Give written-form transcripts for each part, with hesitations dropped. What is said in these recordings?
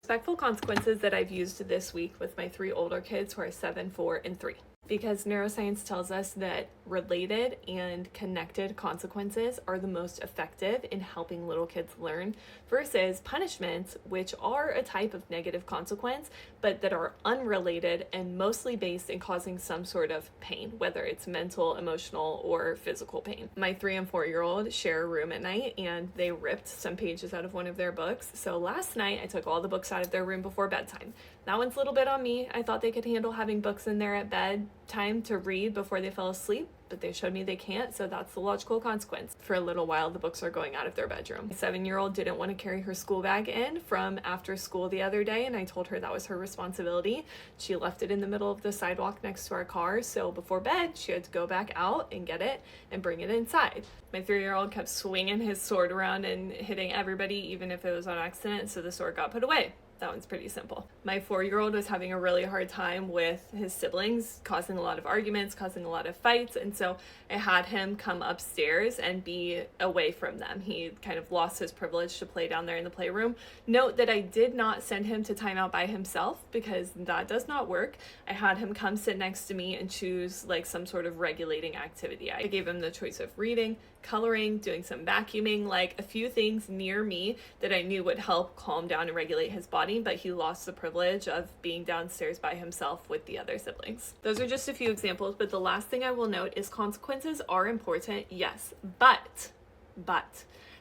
Respectful consequences that I've used this week with my 3 older kids who are 7, 4, and 3. Because neuroscience tells us that related and connected consequences are the most effective in helping little kids learn versus punishments, which are a type of negative consequence, but that are unrelated and mostly based in causing some sort of pain, whether it's mental, emotional, or physical pain. My 3 and 4-year-old share a room at night and they ripped some pages out of one of their books. So last night I took all the books out of their room before bedtime. That one's a little bit on me. I thought they could handle having books in there at bedtime to read before they fell asleep, but they showed me they can't, so that's the logical consequence. For a little while, the books are going out of their bedroom. My 7-year-old didn't want to carry her school bag in from after school the other day, and I told her that was her responsibility. She left it in the middle of the sidewalk next to our car, so before bed, she had to go back out and get it and bring it inside. My 3-year-old kept swinging his sword around and hitting everybody, even if it was on accident, so the sword got put away. That one's pretty simple. My 4-year-old was having a really hard time with his siblings, causing a lot of arguments, causing a lot of fights, and so I had him come upstairs and be away from them. He kind of lost his privilege to play down there in the playroom. Note that I did not send him to timeout by himself because that does not work. I had him come sit next to me and choose like some sort of regulating activity. I gave him the choice of reading, coloring, doing some vacuuming, like a few things near me that I knew would help calm down and regulate his body, but he lost the privilege of being downstairs by himself with the other siblings. Those are just a few examples, but the last thing I will note is consequences are important, yes, but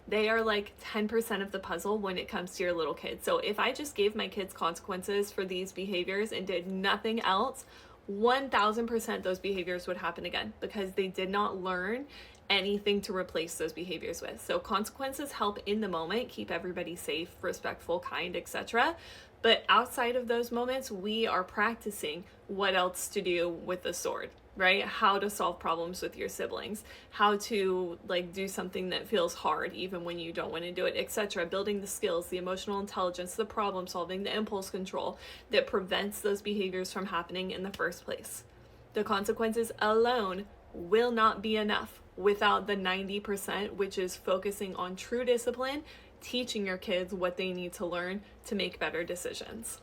they are like 10% of the puzzle when it comes to your little kids. So if I just gave my kids consequences for these behaviors and did nothing else, 1000% those behaviors would happen again because they did not learn anything to replace those behaviors with. So consequences help in the moment, keep everybody safe, respectful, kind, etc. But outside of those moments, we are practicing what else to do with the sword, right? How to solve problems with your siblings, how to like do something that feels hard even when you don't want to do it, etc. Building the skills, the emotional intelligence, the problem solving, the impulse control that prevents those behaviors from happening in the first place. The consequences alone will not be enough without the 90%, which is focusing on true discipline, teaching your kids what they need to learn to make better decisions.